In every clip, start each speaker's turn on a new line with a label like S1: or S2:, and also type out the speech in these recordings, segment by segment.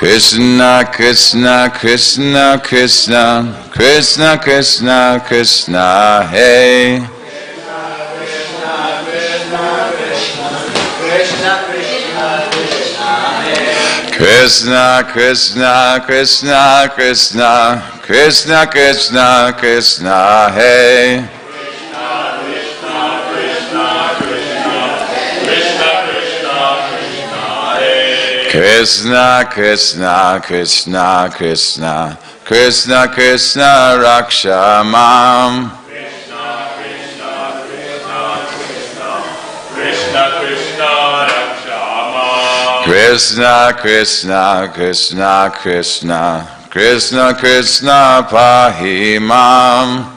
S1: Krsna, Krsna, Krsna, Krsna, Krsna, Krsna, Krsna, hey. Krsna, Krsna, Krsna, Krsna, Krsna, Krsna, Krsna, hey. Krsna, Krsna, Krsna, Krsna, Krsna, Krsna, Raksha Mam. Krsna, Krsna, Krsna, Krsna, Krsna, Krsna, Pahi Mam.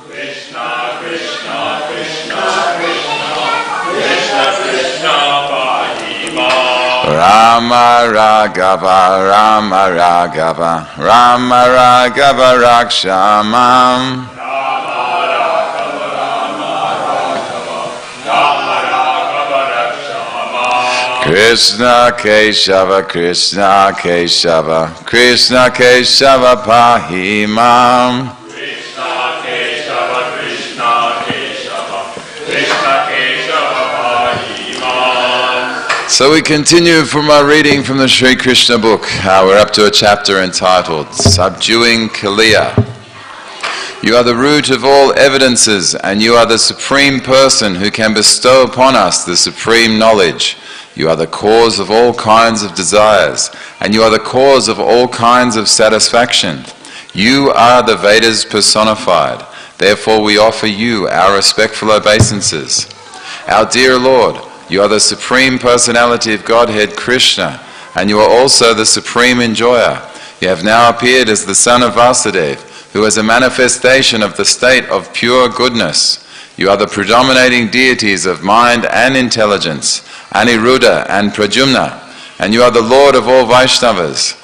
S1: Rama Raghava, Rama Raghava, Rama Raghava, Raksha Mam. Krishna Keshava, Krishna Keshava, Krishna Keshava, Pahi Mam. Krishna Keshava, Krishna Keshava, Krishna Keshava, Pahi Mam. So we continue from our reading from the Sri Krishna book. We're up to a chapter entitled Subduing Kaliya. You are the root of all evidences, and you are the supreme person who can bestow upon us the supreme knowledge. You are the cause of all kinds of desires, and you are the cause of all kinds of satisfaction. You are the Vedas personified. Therefore we offer you our respectful obeisances. Our dear Lord, you are the supreme personality of Godhead Krishna, and you are also the supreme enjoyer. You have now appeared as the son of Vasudeva, who is a manifestation of the state of pure goodness. You are the predominating deities of mind and intelligence, Aniruddha and Pradyumna, and you are the Lord of all Vaishnavas.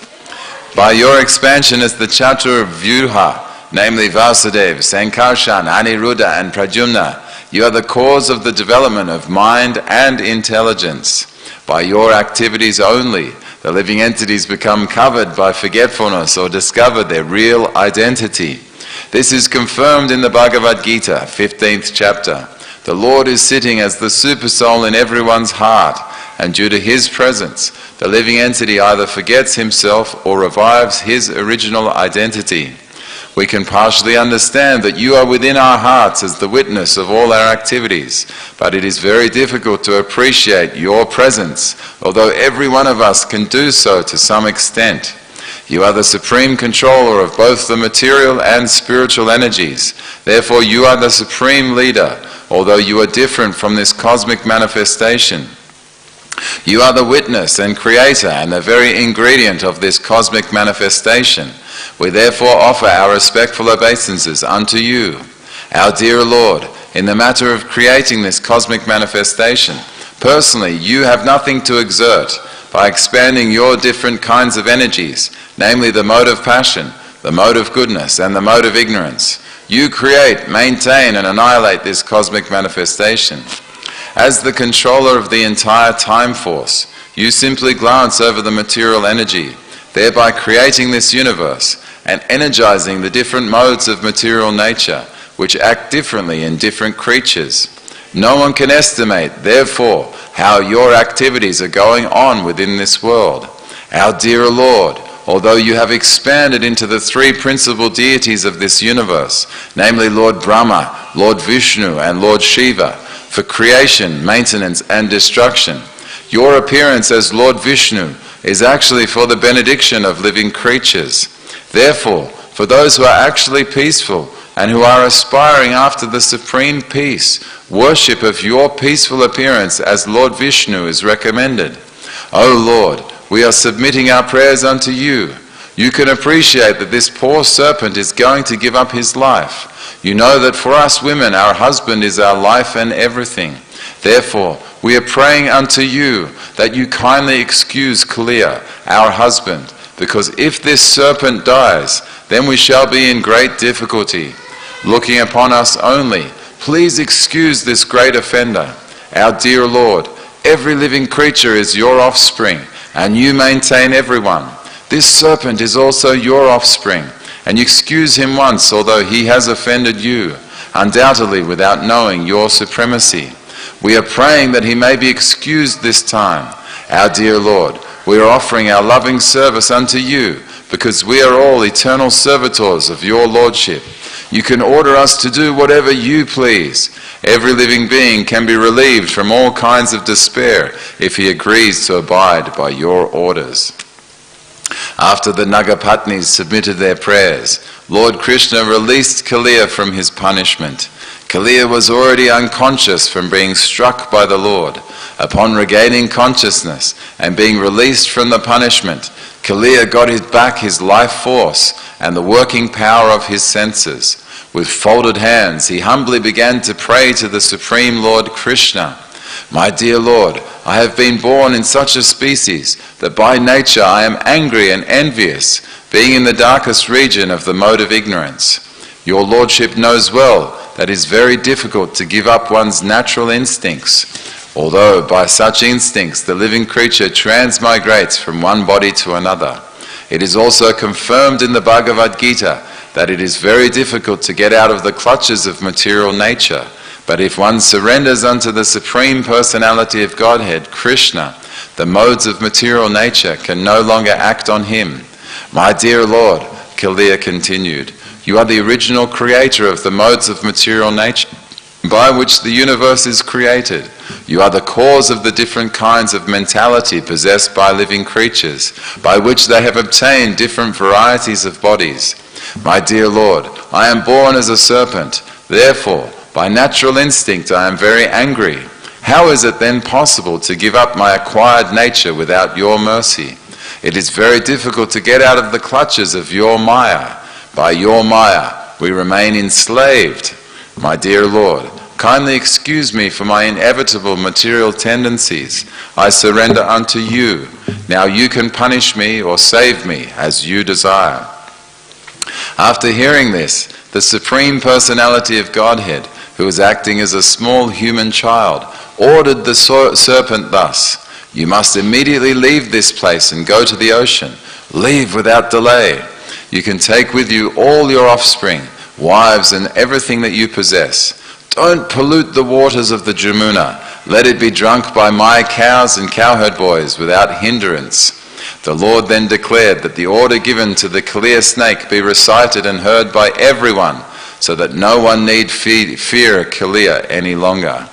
S1: By your expansion as the Chaturvyuha, namely Vasudeva, Sankarshan, Aniruddha and Pradyumna, you are the cause of the development of mind and intelligence. By your activities only, the living entities become covered by forgetfulness or discover their real identity. This is confirmed in the Bhagavad Gita, 15th chapter. The Lord is sitting as the Supersoul in everyone's heart, and due to His presence, the living entity either forgets himself or revives his original identity. We can partially understand that you are within our hearts as the witness of all our activities, but it is very difficult to appreciate your presence, although every one of us can do so to some extent. You are the supreme controller of both the material and spiritual energies. Therefore, you are the supreme leader, although you are different from this cosmic manifestation. You are the witness and creator and the very ingredient of this cosmic manifestation. We therefore offer our respectful obeisances unto you. Our dear Lord, in the matter of creating this cosmic manifestation, personally you have nothing to exert. By expanding your different kinds of energies, namely the mode of passion, the mode of goodness, and the mode of ignorance, you create, maintain, and annihilate this cosmic manifestation. As the controller of the entire time force, you simply glance over the material energy, thereby creating this universe and energizing the different modes of material nature, which act differently in different creatures. No one can estimate, therefore, how your activities are going on within this world. Our dear Lord, although you have expanded into the three principal deities of this universe, namely Lord Brahma, Lord Vishnu, and Lord Shiva, for creation, maintenance, and destruction, your appearance as Lord Vishnu is actually for the benediction of living creatures. Therefore, for those who are actually peaceful and who are aspiring after the supreme peace, worship of your peaceful appearance as Lord Vishnu is recommended. O Lord, we are submitting our prayers unto you. You can appreciate that this poor serpent is going to give up his life. You know that for us women, our husband is our life and everything. Therefore, we are praying unto you that you kindly excuse Kaliya, our husband, because if this serpent dies, then we shall be in great difficulty. Looking upon us only, please excuse this great offender. Our dear Lord, every living creature is your offspring, and you maintain everyone. This serpent is also your offspring, and you excuse him once, although he has offended you, undoubtedly without knowing your supremacy. We are praying that he may be excused this time. Our dear Lord, we are offering our loving service unto you, because we are all eternal servitors of your lordship. You can order us to do whatever you please. Every living being can be relieved from all kinds of despair if he agrees to abide by your orders. After the Nagapatnis submitted their prayers, Lord Krishna released Kaliya from his punishment. Kaliya was already unconscious from being struck by the Lord. Upon regaining consciousness and being released from the punishment, Kaliya got back his life force and the working power of his senses. With folded hands, he humbly began to pray to the Supreme Lord Krishna. My dear Lord, I have been born in such a species that by nature I am angry and envious, being in the darkest region of the mode of ignorance. Your Lordship knows well that it is very difficult to give up one's natural instincts, although by such instincts the living creature transmigrates from one body to another. It is also confirmed in the Bhagavad Gita that it is very difficult to get out of the clutches of material nature. But if one surrenders unto the Supreme Personality of Godhead, Krishna, the modes of material nature can no longer act on him. My dear Lord, Kaliya continued, you are the original creator of the modes of material nature by which the universe is created. You are the cause of the different kinds of mentality possessed by living creatures, by which they have obtained different varieties of bodies. My dear Lord, I am born as a serpent. Therefore, by natural instinct I am very angry. How is it then possible to give up my acquired nature without your mercy? It is very difficult to get out of the clutches of your Maya. By your Maya we remain enslaved. My dear Lord, kindly excuse me for my inevitable material tendencies. I surrender unto you. Now you can punish me or save me as you desire. After hearing this, the Supreme Personality of Godhead, who was acting as a small human child, ordered the serpent thus, you must immediately leave this place and go to the ocean. Leave without delay. You can take with you all your offspring, wives and everything that you possess. Don't pollute the waters of the Jamuna. Let it be drunk by my cows and cowherd boys without hindrance. The Lord then declared that the order given to the Kaliya snake be recited and heard by everyone, so that no one need fear Kaliya any longer.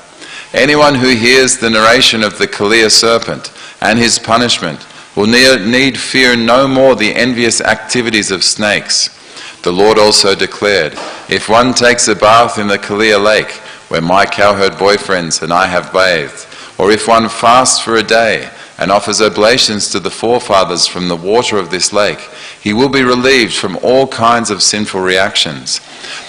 S1: Anyone who hears the narration of the Kaliya serpent and his punishment will need fear no more the envious activities of snakes. The Lord also declared, if one takes a bath in the Kaliya lake, where my cowherd boyfriends and I have bathed, or if one fasts for a day and offers oblations to the forefathers from the water of this lake, he will be relieved from all kinds of sinful reactions.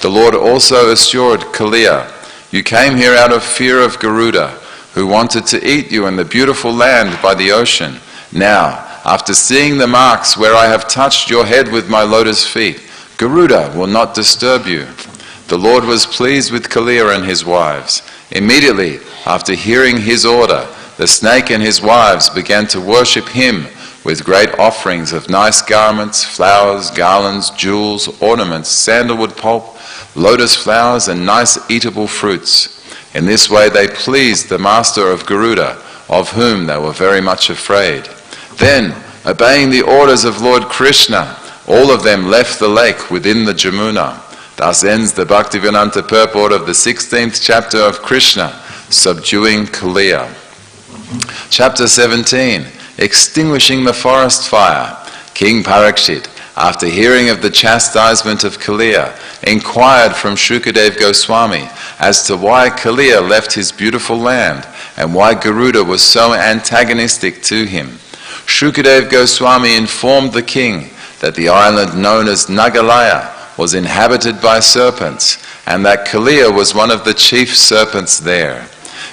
S1: The Lord also assured Kaliya, you came here out of fear of Garuda, who wanted to eat you in the beautiful land by the ocean. Now, after seeing the marks where I have touched your head with my lotus feet, Garuda will not disturb you. The Lord was pleased with Kaliya and his wives. Immediately after hearing his order, the snake and his wives began to worship him with great offerings of nice garments, flowers, garlands, jewels, ornaments, sandalwood pulp, lotus flowers, and nice eatable fruits. In this way they pleased the master of Garuda, of whom they were very much afraid. Then, obeying the orders of Lord Krishna, all of them left the lake within the Jamuna. Thus ends the Bhaktivedanta purport of the 16th chapter of Krishna, subduing Kaliya. Chapter 17, extinguishing the forest fire. King Parikshit, after hearing of the chastisement of Kaliya, inquired from Shukadev Goswami as to why Kaliya left his beautiful land and why Garuda was so antagonistic to him. Shukadev Goswami informed the king that the island known as Nagalaya was inhabited by serpents and that Kaliya was one of the chief serpents there.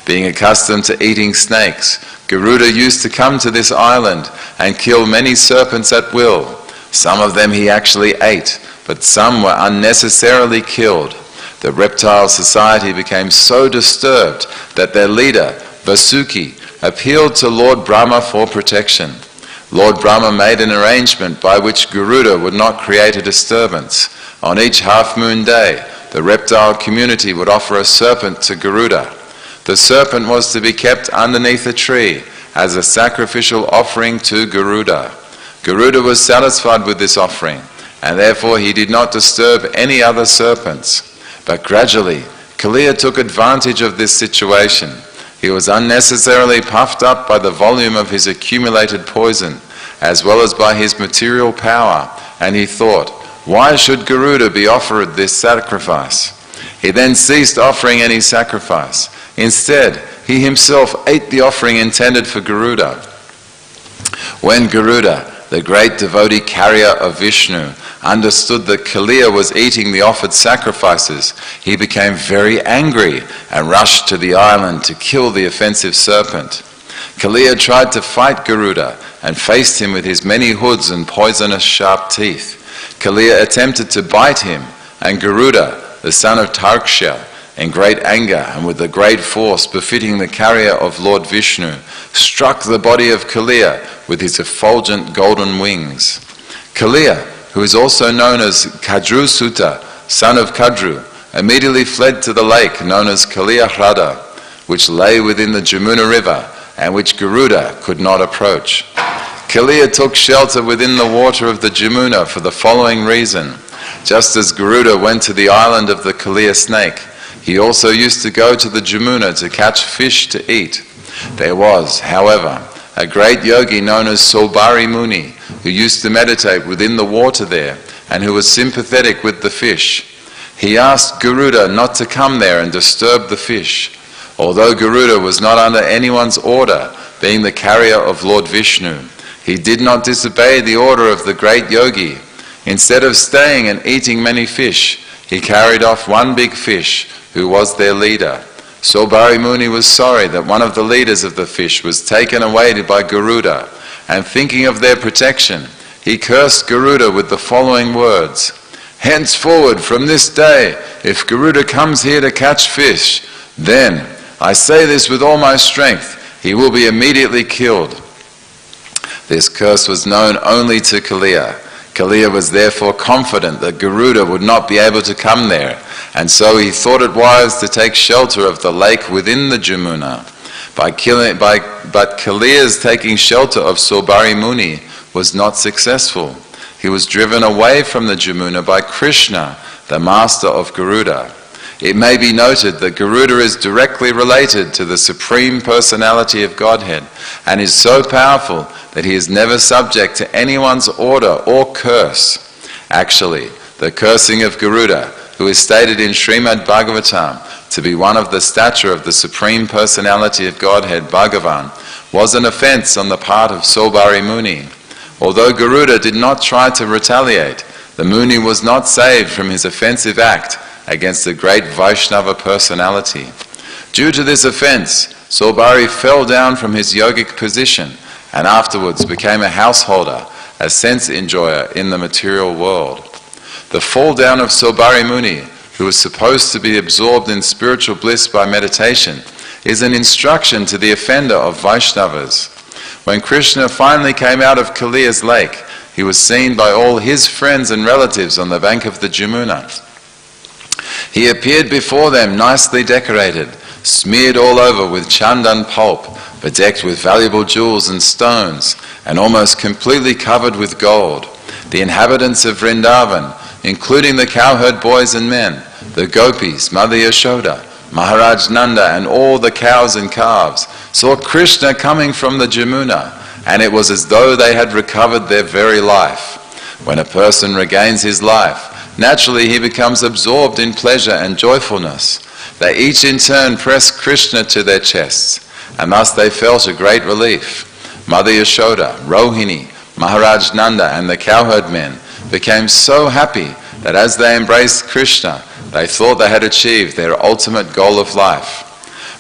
S1: Being accustomed to eating snakes, Garuda used to come to this island and kill many serpents at will. Some of them he actually ate, but some were unnecessarily killed. The reptile society became so disturbed that their leader, Vasuki, appealed to Lord Brahma for protection. Lord Brahma made an arrangement by which Garuda would not create a disturbance. On each half-moon day, the reptile community would offer a serpent to Garuda. The serpent was to be kept underneath a tree as a sacrificial offering to Garuda. Garuda was satisfied with this offering, and therefore he did not disturb any other serpents. But gradually, Kaliya took advantage of this situation. He was unnecessarily puffed up by the volume of his accumulated poison, as well as by his material power, and he thought, why should Garuda be offered this sacrifice? He then ceased offering any sacrifice. Instead, he himself ate the offering intended for Garuda. When Garuda, the great devotee carrier of Vishnu, understood that Kaliya was eating the offered sacrifices, he became very angry and rushed to the island to kill the offensive serpent. Kaliya tried to fight Garuda and faced him with his many hoods and poisonous sharp teeth. Kaliya attempted to bite him, and Garuda, the son of Tarksha, in great anger and with a great force befitting the carrier of Lord Vishnu, struck the body of Kaliya with his effulgent golden wings. Kaliya, who is also known as Kadru Sutta, son of Kadru, immediately fled to the lake known as Kaliya Hrada, which lay within the Jamuna river and which Garuda could not approach. Kaliya took shelter within the water of the Jamuna for the following reason. Just as Garuda went to the island of the Kaliya snake, he also used to go to the Jamuna to catch fish to eat. There was, however, a great yogi known as Sobari Muni, who used to meditate within the water there, and who was sympathetic with the fish. He asked Garuda not to come there and disturb the fish. Although Garuda was not under anyone's order, being the carrier of Lord Vishnu, he did not disobey the order of the great yogi. Instead of staying and eating many fish, he carried off one big fish, who was their leader. Sobari Muni was sorry that one of the leaders of the fish was taken away by Garuda, and thinking of their protection, he cursed Garuda with the following words, "Henceforward, from this day, if Garuda comes here to catch fish, then, I say this with all my strength, he will be immediately killed." This curse was known only to Kaliya. Kaliya was therefore confident that Garuda would not be able to come there, and so he thought it wise to take shelter of the lake within the Jamuna. But Kaliya's taking shelter of Sobari Muni was not successful. He was driven away from the Jamuna by Krishna, the master of Garuda. It may be noted that Garuda is directly related to the Supreme Personality of Godhead and is so powerful that he is never subject to anyone's order or curse. Actually, the cursing of Garuda, who is stated in Srimad Bhagavatam to be one of the stature of the Supreme Personality of Godhead, Bhagavan, was an offense on the part of Sobari Muni. Although Garuda did not try to retaliate, the Muni was not saved from his offensive act against the great Vaishnava personality. Due to this offense, Sobari fell down from his yogic position and afterwards became a householder, a sense enjoyer in the material world. The fall down of Sobari Muni, who was supposed to be absorbed in spiritual bliss by meditation, is an instruction to the offender of Vaishnavas. When Krishna finally came out of Kaliya's lake, he was seen by all his friends and relatives on the bank of the Jamuna. He appeared before them nicely decorated, smeared all over with chandan pulp, bedecked with valuable jewels and stones, and almost completely covered with gold. The inhabitants of Vrindavan, including the cowherd boys and men, the gopis, Mother Yashoda, Maharaj Nanda, and all the cows and calves, saw Krishna coming from the Jamuna, and it was as though they had recovered their very life. When a person regains his life, naturally he becomes absorbed in pleasure and joyfulness. They each in turn pressed Krishna to their chests, and thus they felt a great relief. Mother Yashoda, Rohini, Maharaj Nanda, and the cowherd men became so happy that as they embraced Krishna, they thought they had achieved their ultimate goal of life.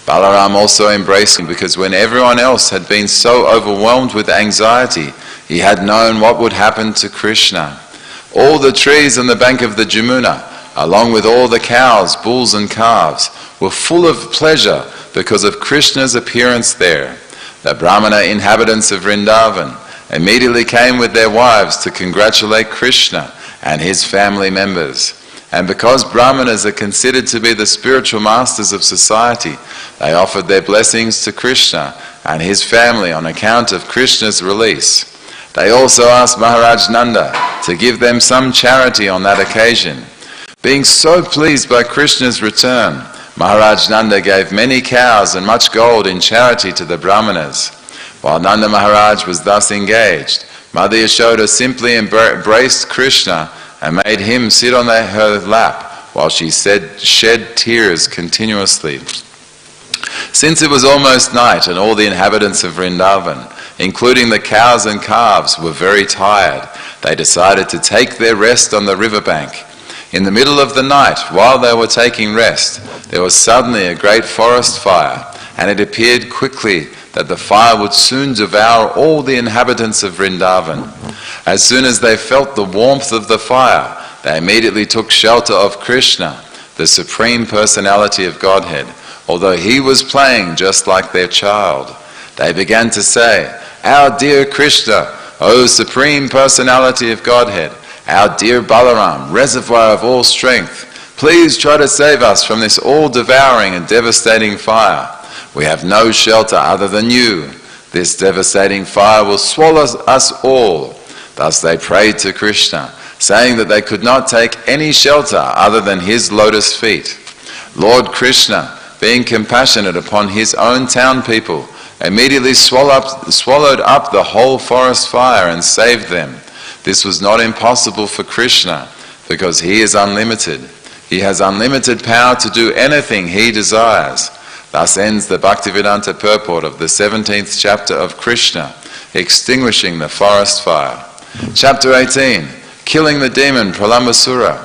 S1: Balaram also embraced him because when everyone else had been so overwhelmed with anxiety, he had known what would happen to Krishna. All the trees on the bank of the Jamuna, along with all the cows, bulls and calves, were full of pleasure because of Krishna's appearance there. The Brahmana inhabitants of Vrindavan, immediately came with their wives to congratulate Krishna and his family members. And because Brahmanas are considered to be the spiritual masters of society, they offered their blessings to Krishna and his family on account of Krishna's release. They also asked Maharaj Nanda to give them some charity on that occasion. Being so pleased by Krishna's return, Maharaj Nanda gave many cows and much gold in charity to the Brahmanas. While Nanda Maharaj was thus engaged, Mother Yashoda simply embraced Krishna and made him sit on her lap while she shed tears continuously. Since it was almost night and all the inhabitants of Vrindavan, including the cows and calves, were very tired, they decided to take their rest on the riverbank. In the middle of the night, while they were taking rest, there was suddenly a great forest fire, and it appeared quickly that the fire would soon devour all the inhabitants of Vrindavan. As soon as they felt the warmth of the fire, they immediately took shelter of Krishna, the Supreme Personality of Godhead, although he was playing just like their child. They began to say, "Our dear Krishna, O Supreme Personality of Godhead, our dear Balaram, reservoir of all strength, please try to save us from this all-devouring and devastating fire. We have no shelter other than you. This devastating fire will swallow us all." Thus they prayed to Krishna, saying that they could not take any shelter other than his lotus feet. Lord Krishna, being compassionate upon his own town people, immediately swallowed up the whole forest fire and saved them. This was not impossible for Krishna, because he is unlimited. He has unlimited power to do anything he desires. Thus ends the Bhaktivedanta purport of the 17th chapter of Krishna, extinguishing the forest fire. Chapter 18, killing the demon Pralambasura.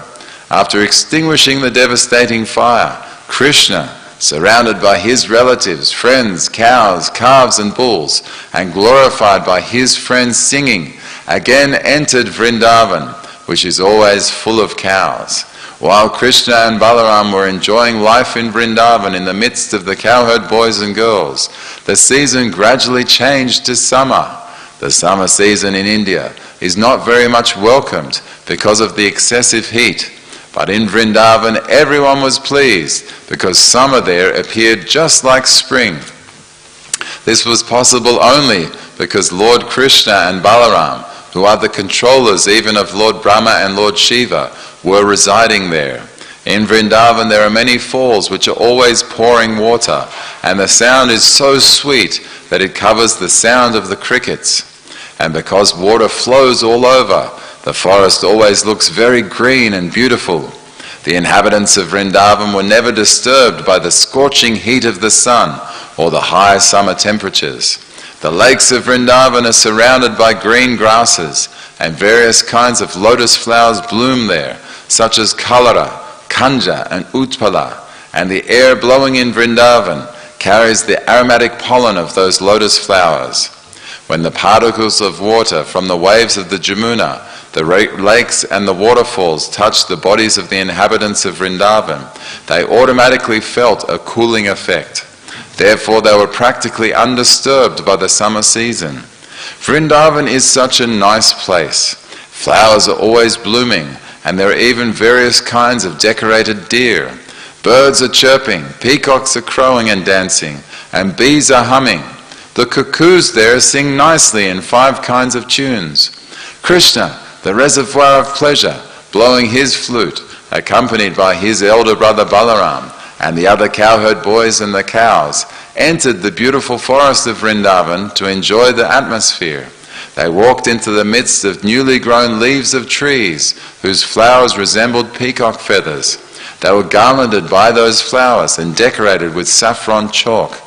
S1: After extinguishing the devastating fire, Krishna, surrounded by his relatives, friends, cows, calves and bulls, and glorified by his friends singing, again entered Vrindavan, which is always full of cows. While Krishna and Balaram were enjoying life in Vrindavan in the midst of the cowherd boys and girls, the season gradually changed to summer. The summer season in India is not very much welcomed because of the excessive heat, but in Vrindavan everyone was pleased because summer there appeared just like spring. This was possible only because Lord Krishna and Balaram, who are the controllers even of Lord Brahma and Lord Shiva, were residing there. In Vrindavan there are many falls which are always pouring water, and the sound is so sweet that it covers the sound of the crickets. And because water flows all over, the forest always looks very green and beautiful. The inhabitants of Vrindavan were never disturbed by the scorching heat of the sun or the high summer temperatures. The lakes of Vrindavan are surrounded by green grasses, and various kinds of lotus flowers bloom there, such as Kalara, Kanja and Utpala, and the air blowing in Vrindavan carries the aromatic pollen of those lotus flowers. When the particles of water from the waves of the Jamuna, the lakes and the waterfalls touched the bodies of the inhabitants of Vrindavan, they automatically felt a cooling effect. Therefore they were practically undisturbed by the summer season. Vrindavan is such a nice place. Flowers are always blooming, and there are even various kinds of decorated deer. Birds are chirping, peacocks are crowing and dancing, and bees are humming. The cuckoos there sing nicely in 5 kinds of tunes. Krishna, the reservoir of pleasure, blowing his flute, accompanied by his elder brother Balaram, and the other cowherd boys and the cows, entered the beautiful forest of Vrindavan to enjoy the atmosphere. They walked into the midst of newly grown leaves of trees, whose flowers resembled peacock feathers. They were garlanded by those flowers and decorated with saffron chalk.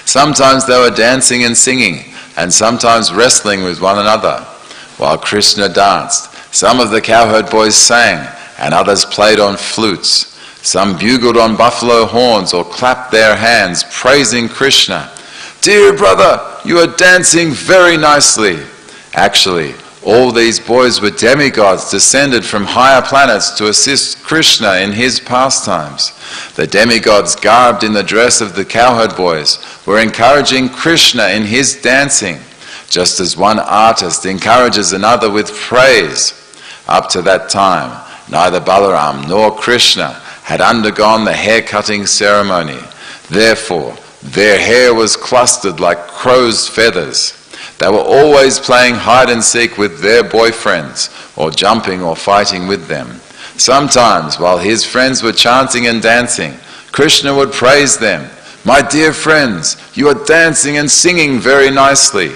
S1: Sometimes they were dancing and singing, and sometimes wrestling with one another. While Krishna danced, some of the cowherd boys sang, and others played on flutes. Some bugled on buffalo horns or clapped their hands, praising Krishna. "Dear brother, you are dancing very nicely." Actually, all these boys were demigods descended from higher planets to assist Krishna in his pastimes. The demigods, garbed in the dress of the cowherd boys, were encouraging Krishna in his dancing. just as one artist encourages another with praise. Up to that time, neither Balaram nor Krishna had undergone the hair-cutting ceremony. Therefore, their hair was clustered like crow's feathers. They were always playing hide-and-seek with their boyfriends, or jumping or fighting with them. Sometimes, while his friends were chanting and dancing, Krishna would praise them. "My dear friends, you are dancing and singing very nicely."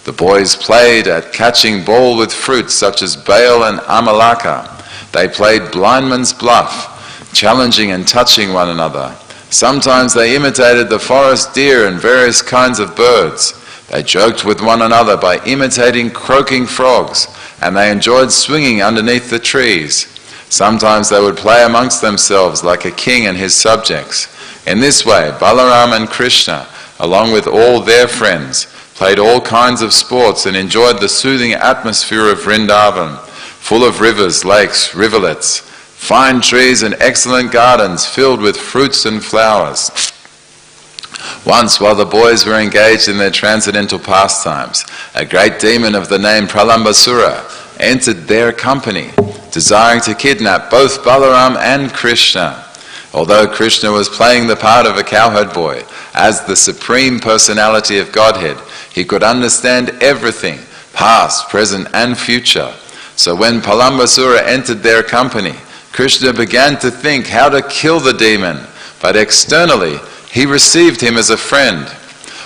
S1: The boys played at catching ball with fruits such as bael and amalaka. They played blindman's bluff, challenging and touching one another. Sometimes they imitated the forest deer and various kinds of birds. They joked with one another by imitating croaking frogs, and they enjoyed swinging underneath the trees. Sometimes they would play amongst themselves like a king and his subjects. In this way, Balaram and Krishna, along with all their friends, played all kinds of sports and enjoyed the soothing atmosphere of Vrindavan, full of rivers, lakes, rivulets, fine trees and excellent gardens filled with fruits and flowers. Once, while the boys were engaged in their transcendental pastimes, a great demon of the name Pralambasura entered their company, desiring to kidnap both Balaram and Krishna. Although Krishna was playing the part of a cowherd boy, as the Supreme Personality of Godhead, he could understand everything, past, present and future. So when Pralambasura entered their company, Krishna began to think how to kill the demon, but externally he received him as a friend.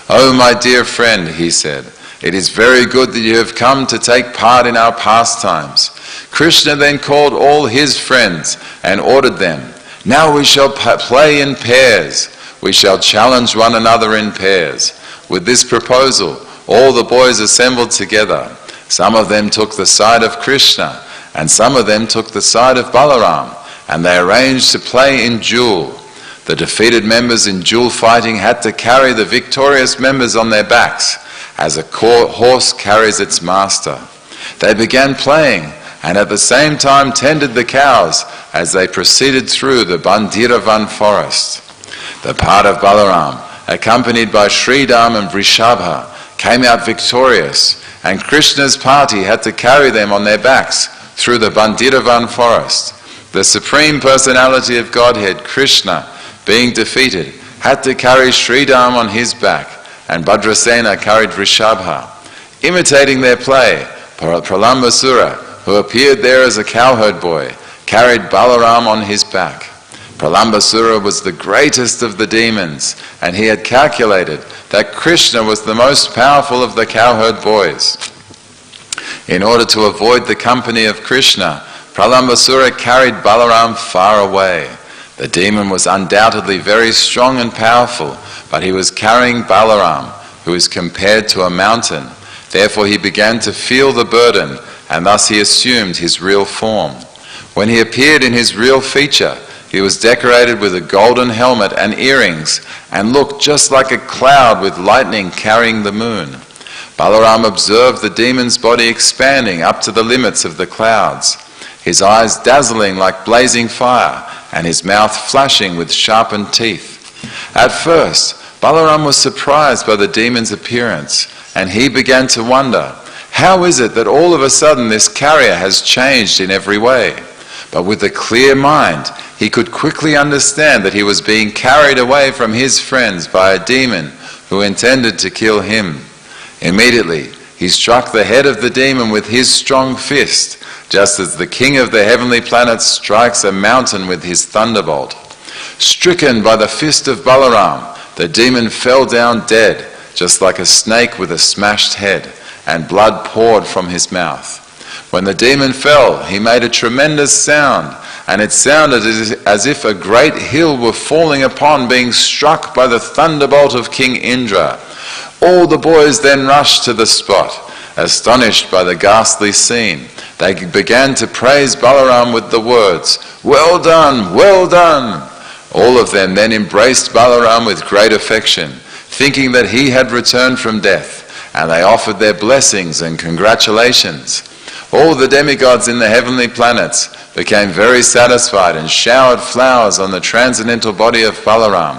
S1: "Oh, my dear friend," he said, "it is very good that you have come to take part in our pastimes." Krishna then called all his friends and ordered them, "Now we shall play in pairs. We shall challenge one another in pairs." With this proposal, all the boys assembled together. Some of them took the side of Krishna, and some of them took the side of Balaram, and they arranged to play in duel. The defeated members in duel fighting had to carry the victorious members on their backs, as a horse carries its master. They began playing, and at the same time tended the cows as they proceeded through the Bandiravan forest. The part of Balaram, accompanied by Sridham and Vrishabha, came out victorious, and Krishna's party had to carry them on their backs through the Bandiravan forest. The Supreme Personality of Godhead, Krishna, being defeated, had to carry Sridham on his back, and Bhadrasena carried Vrishabha. Imitating their play, Pralambasura, who appeared there as a cowherd boy, carried Balaram on his back. Pralambasura was the greatest of the demons, and he had calculated that Krishna was the most powerful of the cowherd boys. In order to avoid the company of Krishna, Pralambasura carried Balaram far away. The demon was undoubtedly very strong and powerful, but he was carrying Balaram, who is compared to a mountain. Therefore he began to feel the burden, and thus he assumed his real form. When he appeared in his real feature, he was decorated with a golden helmet and earrings, and looked just like a cloud with lightning carrying the moon. Balaram observed the demon's body expanding up to the limits of the clouds, his eyes dazzling like blazing fire, and his mouth flashing with sharpened teeth. At first, Balaram was surprised by the demon's appearance, and he began to wonder, how is it that all of a sudden this carrier has changed in every way? But with a clear mind, he could quickly understand that he was being carried away from his friends by a demon who intended to kill him. Immediately, he struck the head of the demon with his strong fist, just as the king of the heavenly planets strikes a mountain with his thunderbolt. Stricken by the fist of Balaram, the demon fell down dead, just like a snake with a smashed head, and blood poured from his mouth. When the demon fell, he made a tremendous sound, and it sounded as if a great hill were falling upon, being struck by the thunderbolt of King Indra. All the boys then rushed to the spot, astonished by the ghastly scene. They began to praise Balaram with the words, "Well done, well done!" All of them then embraced Balaram with great affection, thinking that he had returned from death, and they offered their blessings and congratulations. All the demigods in the heavenly planets became very satisfied and showered flowers on the transcendental body of Balaram.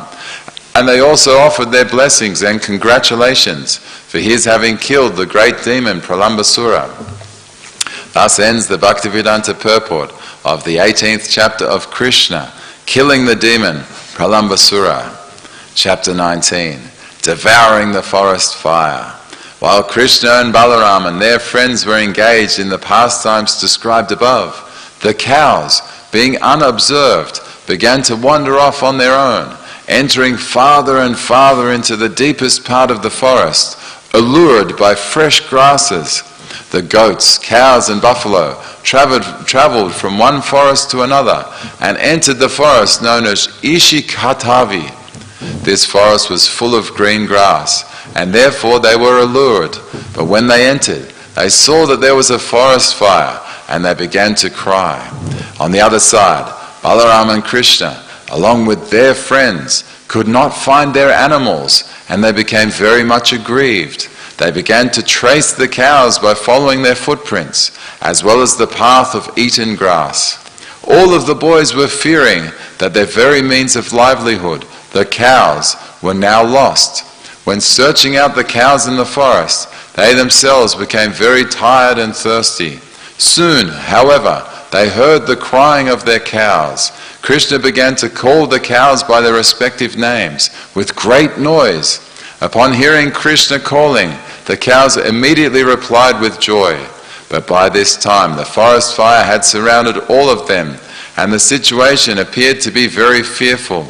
S1: And they also offered their blessings and congratulations for his having killed the great demon Pralambasura. Thus ends the Bhaktivedanta purport of the 18th chapter of Krishna, killing the demon Pralambasura. Chapter 19, devouring the forest fire. While Krishna and Balaram and their friends were engaged in the pastimes described above, the cows, being unobserved, began to wander off on their own, entering farther and farther into the deepest part of the forest, allured by fresh grasses. The goats, cows and buffalo travelled from one forest to another and entered the forest known as Ishikatavi. This forest was full of green grass, and therefore they were allured. But when they entered, they saw that there was a forest fire, and they began to cry. On the other side, Balaram and Krishna, along with their friends, could not find their animals, and they became very much aggrieved. They began to trace the cows by following their footprints, as well as the path of eaten grass. All of the boys were fearing that their very means of livelihood, the cows, were now lost. When searching out the cows in the forest, they themselves became very tired and thirsty. Soon, however, they heard the crying of their cows. Krishna began to call the cows by their respective names with great noise. Upon hearing Krishna calling, the cows immediately replied with joy. But by this time the forest fire had surrounded all of them, and the situation appeared to be very fearful.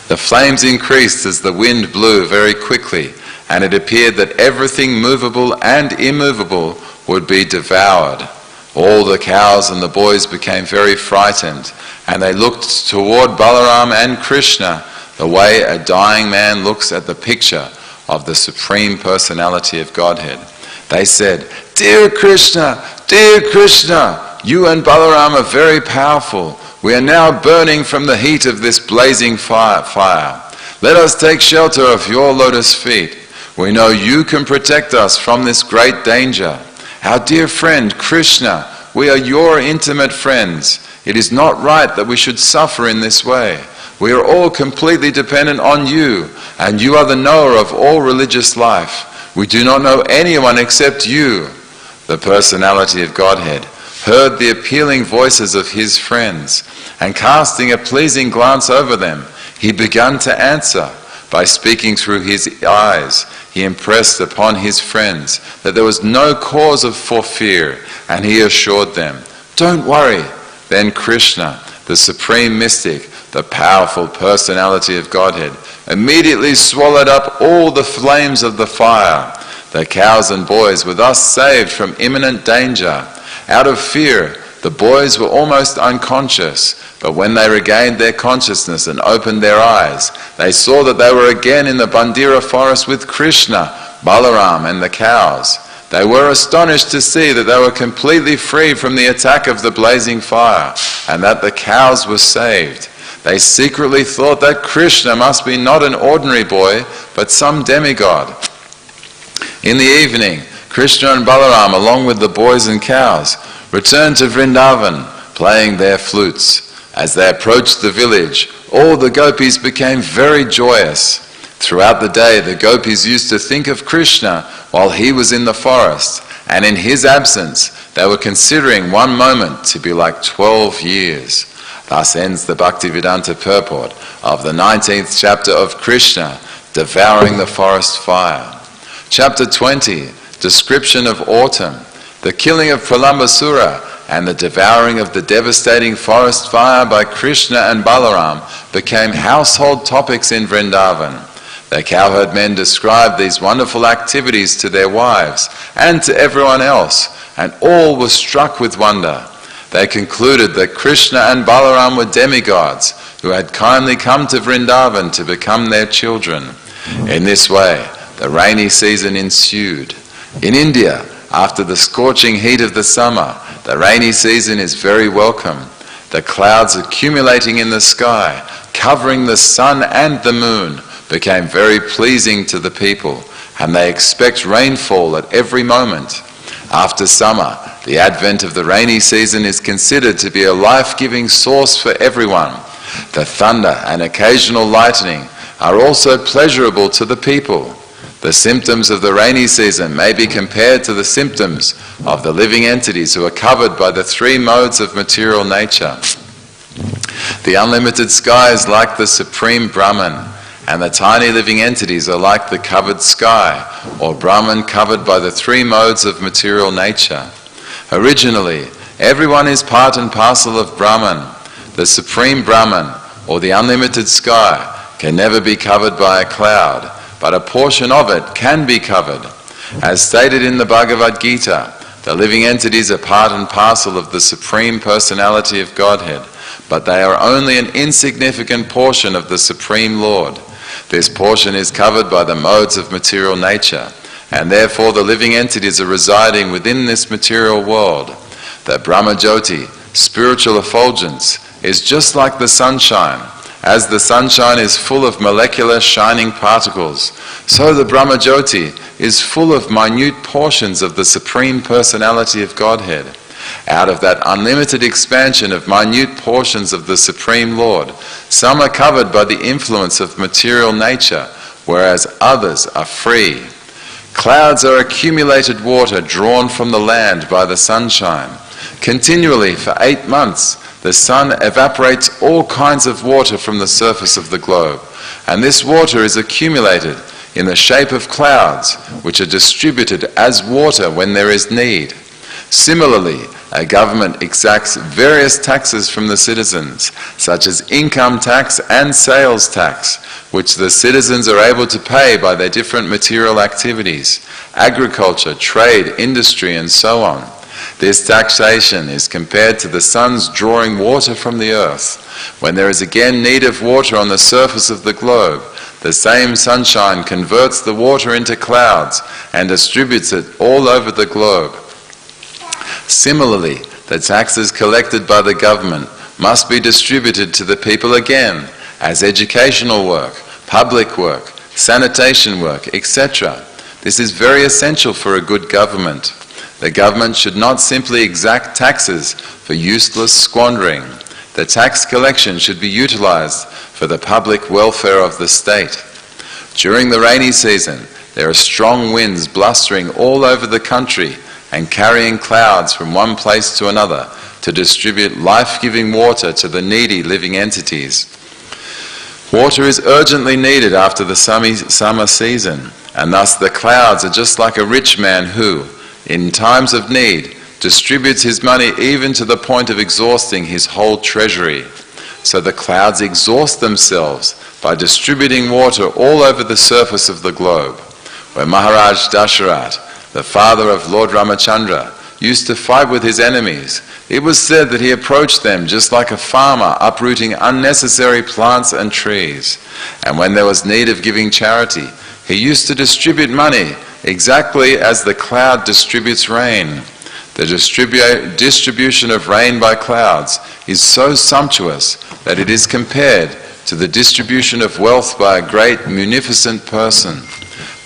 S1: The flames increased as the wind blew very quickly, and it appeared that everything movable and immovable would be devoured. All the cows and the boys became very frightened, and they looked toward Balaram and Krishna the way a dying man looks at the picture of the Supreme Personality of Godhead. They said, "Dear Krishna, you and Balaram are very powerful. We are now burning from the heat of this blazing fire. Let us take shelter of your lotus feet. We know you can protect us from this great danger. Our dear friend Krishna, we are your intimate friends. It is not right that we should suffer in this way. We are all completely dependent on you, and you are the knower of all religious life. We do not know anyone except you." The Personality of Godhead heard the appealing voices of his friends, and casting a pleasing glance over them, he began to answer. By speaking through his eyes, he impressed upon his friends that there was no cause for fear, and he assured them, "Don't worry." Then Krishna, the Supreme Mystic, the powerful Personality of Godhead, immediately swallowed up all the flames of the fire. The cows and boys were thus saved from imminent danger. Out of fear, the boys were almost unconscious, but when they regained their consciousness and opened their eyes, they saw that they were again in the Bandira forest with Krishna, Balaram and the cows. They were astonished to see that they were completely free from the attack of the blazing fire, and that the cows were saved. They secretly thought that Krishna must be not an ordinary boy, but some demigod. In the evening, Krishna and Balaram, along with the boys and cows, returned to Vrindavan, playing their flutes. As they approached the village, all the gopis became very joyous. Throughout the day, the gopis used to think of Krishna while he was in the forest, and in his absence, they were considering one moment to be like 12 years. Thus ends the Bhaktivedanta purport of the 19th chapter of Krishna, devouring the forest fire. Chapter 20, description of autumn, the killing of Pralambasura, and the devouring of the devastating forest fire by Krishna and Balaram became household topics in Vrindavan. The cowherd men described these wonderful activities to their wives and to everyone else, and all were struck with wonder. They concluded that Krishna and Balaram were demigods who had kindly come to Vrindavan to become their children. In this way, the rainy season ensued. In India, after the scorching heat of the summer, the rainy season is very welcome. The clouds accumulating in the sky, covering the sun and the moon, became very pleasing to the people, and they expect rainfall at every moment. After summer, the advent of the rainy season is considered to be a life-giving source for everyone. The thunder and occasional lightning are also pleasurable to the people. The symptoms of the rainy season may be compared to the symptoms of the living entities who are covered by the three modes of material nature. The unlimited sky is like the supreme Brahman, and the tiny living entities are like the covered sky, or Brahman covered by the three modes of material nature. Originally, everyone is part and parcel of Brahman. The supreme Brahman, or the unlimited sky, can never be covered by a cloud, but a portion of it can be covered. As stated in the Bhagavad Gita, the living entities are part and parcel of the Supreme Personality of Godhead, but they are only an insignificant portion of the Supreme Lord. This portion is covered by the modes of material nature, and therefore the living entities are residing within this material world. The Brahmajyoti, spiritual effulgence, is just like the sunshine. As the sunshine is full of molecular shining particles, so the Brahmajyoti is full of minute portions of the Supreme Personality of Godhead. Out of that unlimited expansion of minute portions of the Supreme Lord, some are covered by the influence of material nature, whereas others are free. Clouds are accumulated water drawn from the land by the sunshine. Continually for 8 months, the sun evaporates all kinds of water from the surface of the globe, and this water is accumulated in the shape of clouds, which are distributed as water when there is need. Similarly, a government exacts various taxes from the citizens, such as income tax and sales tax, which the citizens are able to pay by their different material activities, agriculture, trade, industry, and so on. This taxation is compared to the sun's drawing water from the earth. When there is again need of water on the surface of the globe, the same sunshine converts the water into clouds and distributes it all over the globe. Similarly, the taxes collected by the government must be distributed to the people again as educational work, public work, sanitation work, etc. This is very essential for a good government. The government should not simply exact taxes for useless squandering. The tax collection should be utilized for the public welfare of the state. During the rainy season, there are strong winds blustering all over the country and carrying clouds from one place to another to distribute life-giving water to the needy living entities. Water is urgently needed after the summer season, and thus the clouds are just like a rich man who, in times of need, distributes his money even to the point of exhausting his whole treasury. So the clouds exhaust themselves by distributing water all over the surface of the globe. When Maharaj Dasharat, the father of Lord Ramachandra, used to fight with his enemies, it was said that he approached them just like a farmer uprooting unnecessary plants and trees. And when there was need of giving charity, he used to distribute money exactly as the cloud distributes rain. The distribution of rain by clouds is so sumptuous that it is compared to the distribution of wealth by a great munificent person.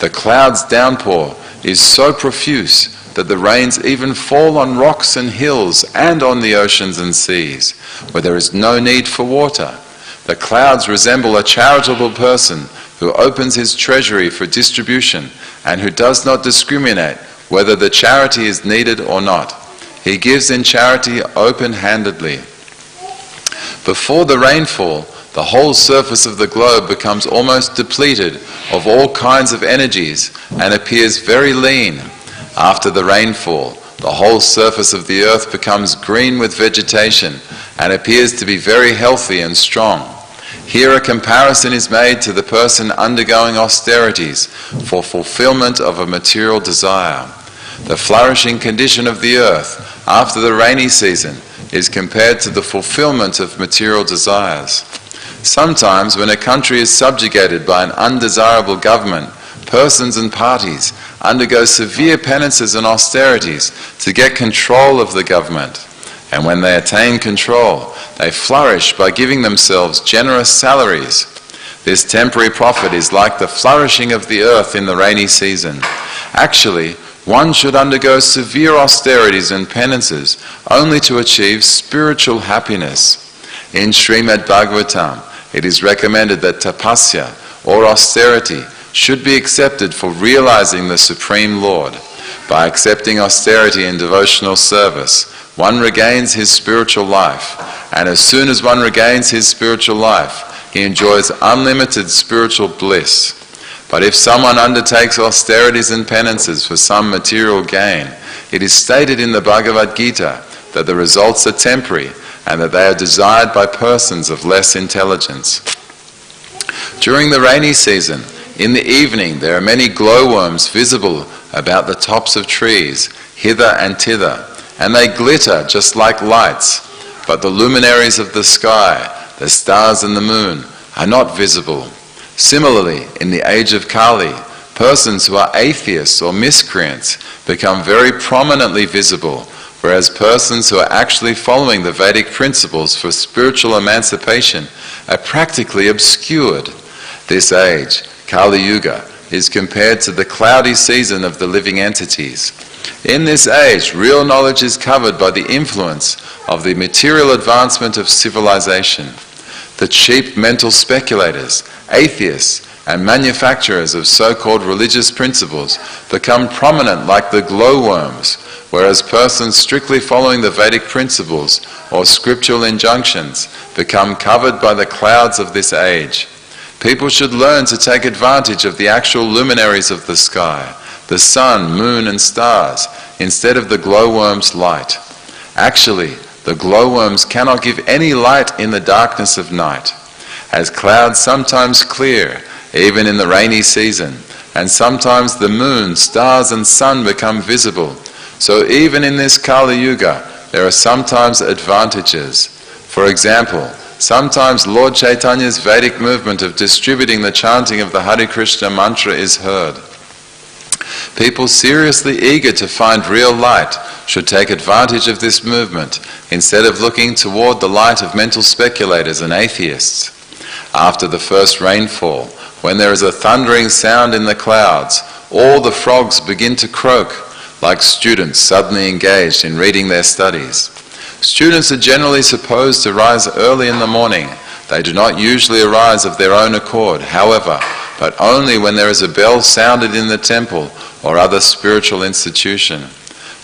S1: The cloud's downpour is so profuse that the rains even fall on rocks and hills and on the oceans and seas, where there is no need for water. The clouds resemble a charitable person who opens his treasury for distribution and who does not discriminate whether the charity is needed or not. He gives in charity open-handedly. Before the rainfall, the whole surface of the globe becomes almost depleted of all kinds of energies and appears very lean. After the rainfall, the whole surface of the earth becomes green with vegetation and appears to be very healthy and strong. Here a comparison is made to the person undergoing austerities for fulfillment of a material desire. The flourishing condition of the earth after the rainy season is compared to the fulfillment of material desires. Sometimes when a country is subjugated by an undesirable government, persons and parties undergo severe penances and austerities to get control of the government. And when they attain control, they flourish by giving themselves generous salaries. This temporary profit is like the flourishing of the earth in the rainy season. Actually, one should undergo severe austerities and penances only to achieve spiritual happiness. In Srimad Bhagavatam, it is recommended that tapasya, or austerity, should be accepted for realizing the Supreme Lord. By accepting austerity and devotional service, one regains his spiritual life, and as soon as one regains his spiritual life, he enjoys unlimited spiritual bliss. But if someone undertakes austerities and penances for some material gain, it is stated in the Bhagavad Gita that the results are temporary and that they are desired by persons of less intelligence. During the rainy season, in the evening there are many glowworms visible about the tops of trees, hither and thither, and they glitter just like lights, but the luminaries of the sky, the stars and the moon, are not visible. Similarly, in the age of Kali, persons who are atheists or miscreants become very prominently visible, whereas persons who are actually following the Vedic principles for spiritual emancipation are practically obscured. This age, Kali Yuga, is compared to the cloudy season of the living entities. In this age, real knowledge is covered by the influence of the material advancement of civilization. The cheap mental speculators, atheists, and manufacturers of so-called religious principles become prominent like the glowworms, whereas persons strictly following the Vedic principles or scriptural injunctions become covered by the clouds of this age. People should learn to take advantage of the actual luminaries of the sky, the sun, moon, and stars, instead of the glowworm's light. Actually, the glowworms cannot give any light in the darkness of night. As clouds sometimes clear, even in the rainy season, and sometimes the moon, stars, and sun become visible, so even in this Kali Yuga, there are sometimes advantages. For example, sometimes Lord Chaitanya's Vedic movement of distributing the chanting of the Hare Krishna mantra is heard. People seriously eager to find real light should take advantage of this movement instead of looking toward the light of mental speculators and atheists. After the first rainfall, when there is a thundering sound in the clouds, all the frogs begin to croak, like students suddenly engaged in reading their studies. Students are generally supposed to rise early in the morning. They do not usually arise of their own accord, however, but only when there is a bell sounded in the temple or other spiritual institution.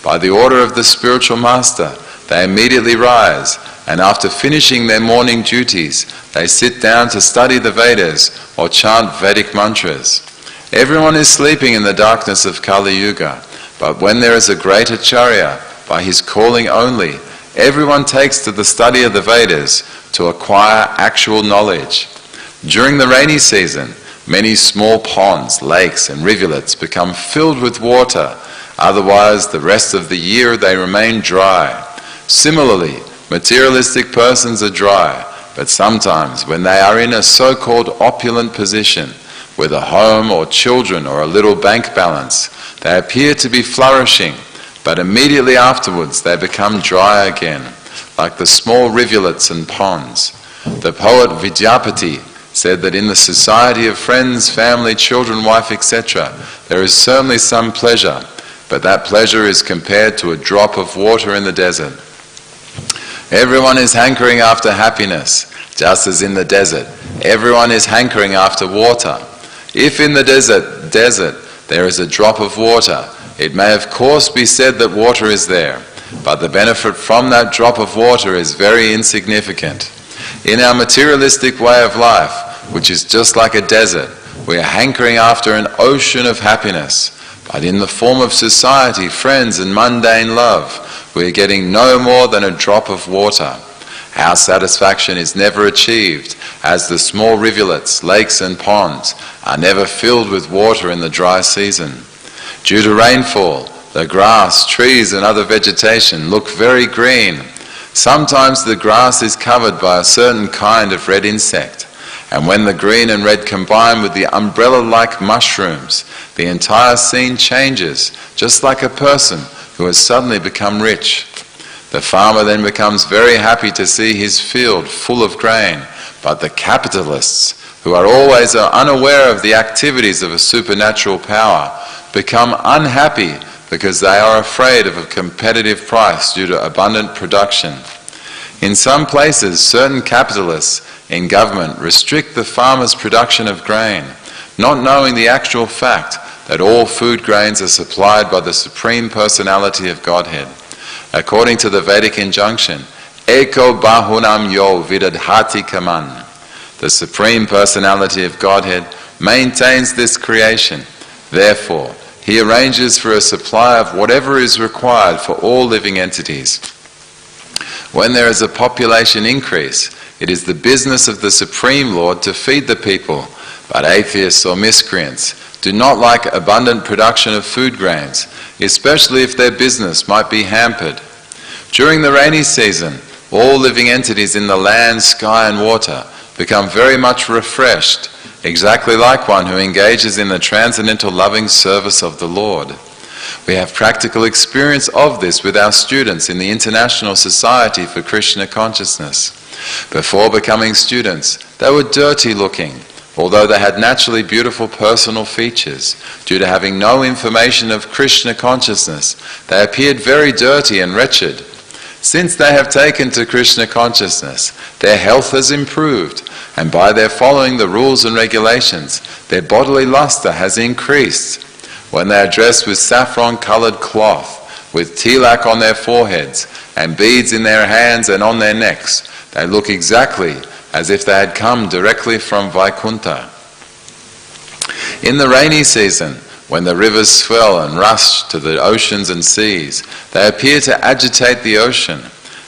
S1: By the order of the spiritual master, they immediately rise, and after finishing their morning duties, they sit down to study the Vedas or chant Vedic mantras. Everyone is sleeping in the darkness of Kali Yuga, but when there is a great Acharya, by his calling only, everyone takes to the study of the Vedas to acquire actual knowledge. During the rainy season, many small ponds, lakes, and rivulets become filled with water. Otherwise, the rest of the year they remain dry. Similarly, materialistic persons are dry, but sometimes when they are in a so-called opulent position, with a home or children or a little bank balance, they appear to be flourishing, but immediately afterwards they become dry again, like the small rivulets and ponds. The poet Vidyapati said that in the society of friends, family, children, wife, etc., there is certainly some pleasure, but that pleasure is compared to a drop of water in the desert. Everyone is hankering after happiness, just as in the desert, everyone is hankering after water. If in the desert there is a drop of water, it may of course be said that water is there, but the benefit from that drop of water is very insignificant. In our materialistic way of life, which is just like a desert, we are hankering after an ocean of happiness, but in the form of society, friends, and mundane love, we are getting no more than a drop of water. Our satisfaction is never achieved, as the small rivulets, lakes, and ponds are never filled with water in the dry season. Due to rainfall, the grass, trees, and other vegetation look very green. Sometimes the grass is covered by a certain kind of red insect, and when the green and red combine with the umbrella-like mushrooms, the entire scene changes, just like a person who has suddenly become rich. The farmer then becomes very happy to see his field full of grain, but the capitalists, who are always unaware of the activities of a supernatural power, become unhappy because they are afraid of a competitive price due to abundant production. In some places, certain capitalists in government restrict the farmer's production of grain, not knowing the actual fact that all food grains are supplied by the Supreme Personality of Godhead. According to the Vedic injunction, Eko Bahunam Yo Vidadhati Kaman. The Supreme Personality of Godhead maintains this creation. Therefore, he arranges for a supply of whatever is required for all living entities. When there is a population increase, it is the business of the Supreme Lord to feed the people, but atheists or miscreants do not like abundant production of food grains, especially if their business might be hampered. During the rainy season, all living entities in the land, sky and water become very much refreshed, exactly like one who engages in the transcendental loving service of the Lord. We have practical experience of this with our students in the International Society for Krishna Consciousness. Before becoming students, they were dirty looking, although they had naturally beautiful personal features. Due to having no information of Krishna consciousness, they appeared very dirty and wretched. Since they have taken to Krishna consciousness, their health has improved, and by their following the rules and regulations, their bodily luster has increased. When they are dressed with saffron-coloured cloth, with tilak on their foreheads, and beads in their hands and on their necks, they look exactly as if they had come directly from Vaikuntha. In the rainy season, when the rivers swell and rush to the oceans and seas, they appear to agitate the ocean.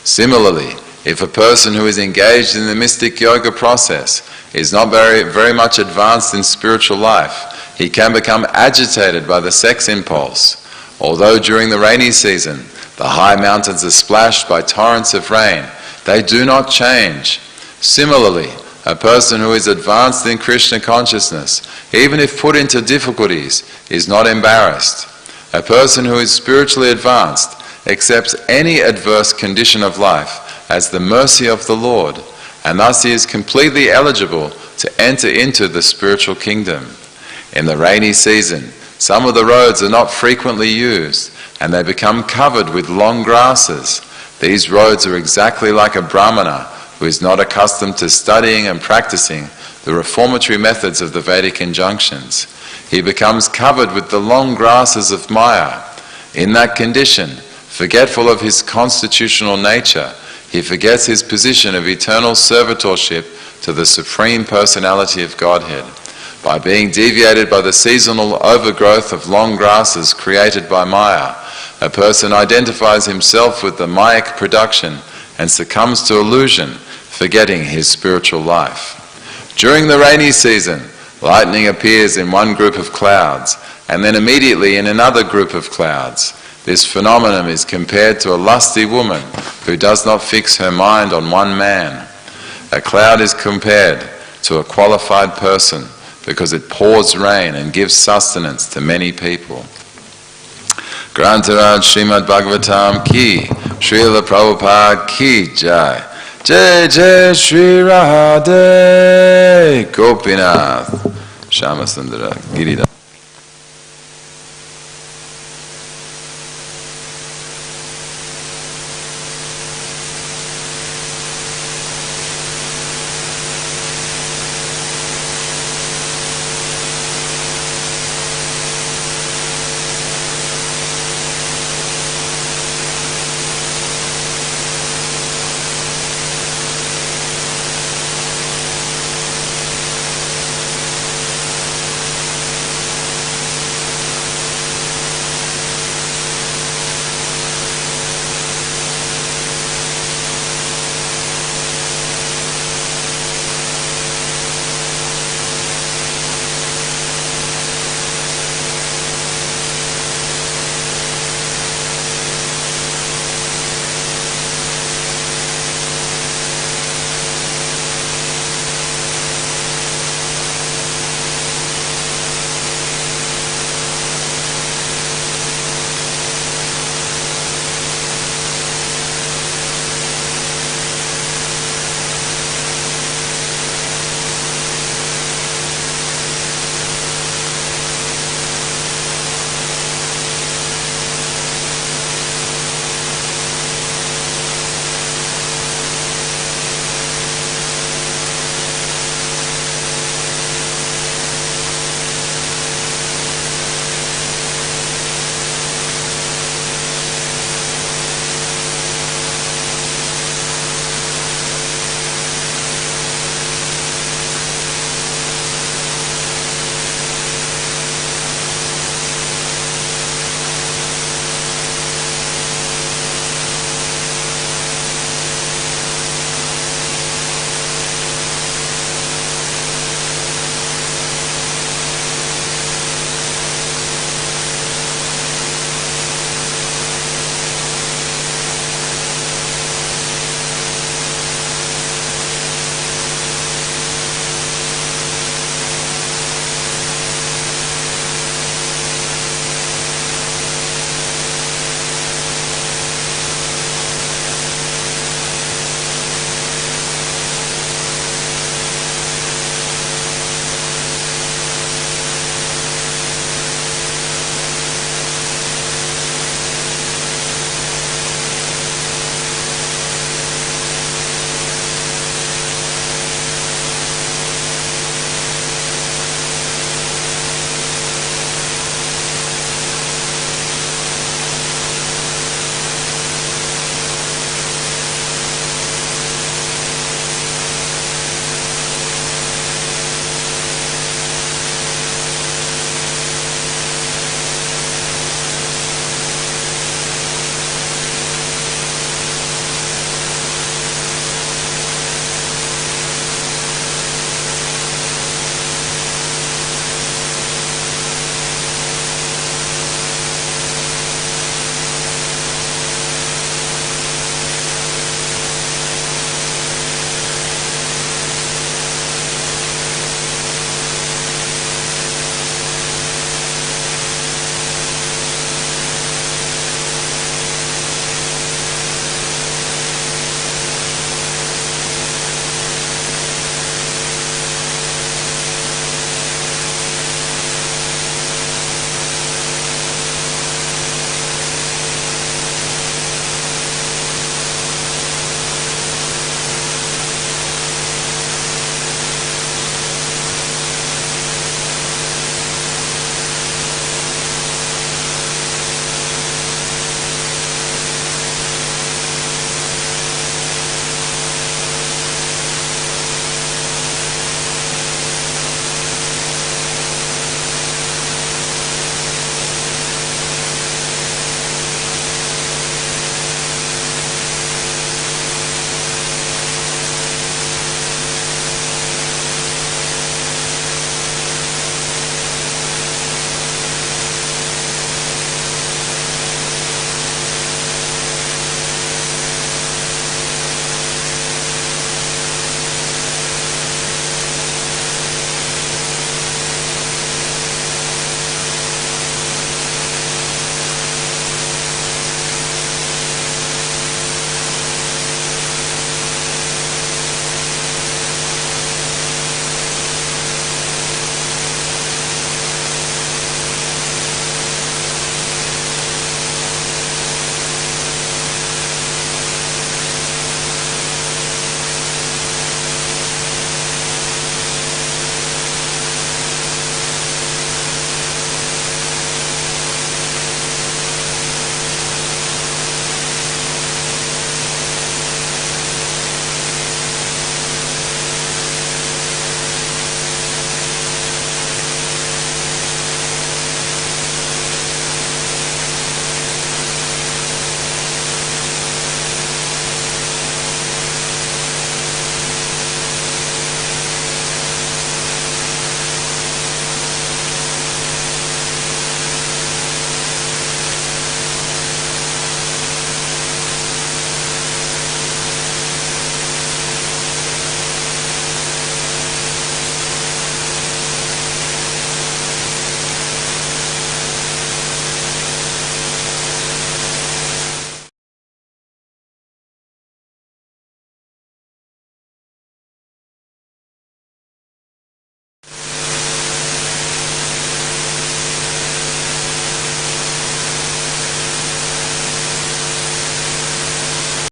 S1: Similarly, if a person who is engaged in the mystic yoga process is not very much advanced in spiritual life, he can become agitated by the sex impulse. Although during the rainy season, the high mountains are splashed by torrents of rain, they do not change. Similarly, a person who is advanced in Krishna consciousness, even if put into difficulties, is not embarrassed. A person who is spiritually advanced accepts any adverse condition of life as the mercy of the Lord, and thus he is completely eligible to enter into the spiritual kingdom. In the rainy season, some of the roads are not frequently used, and they become covered with long grasses. These roads are exactly like a brahmana who is not accustomed to studying and practicing the reformatory methods of the Vedic injunctions. He becomes covered with the long grasses of Maya. In that condition, forgetful of his constitutional nature, he forgets his position of eternal servitorship to the Supreme Personality of Godhead. By being deviated by the seasonal overgrowth of long grasses created by Maya, a person identifies himself with the Mayic production and succumbs to illusion, forgetting his spiritual life. During the rainy season, lightning appears in one group of clouds, and then immediately in another group of clouds. This phenomenon is compared to a lusty woman who does not fix her mind on one man. A cloud is compared to a qualified person because it pours rain and gives sustenance to many people. Grantaraj Srimad Bhagavatam ki, Srila Prabhupada ki jai. Jai Jai Shri Radhe Gopinath Shyamasundara Giridhara.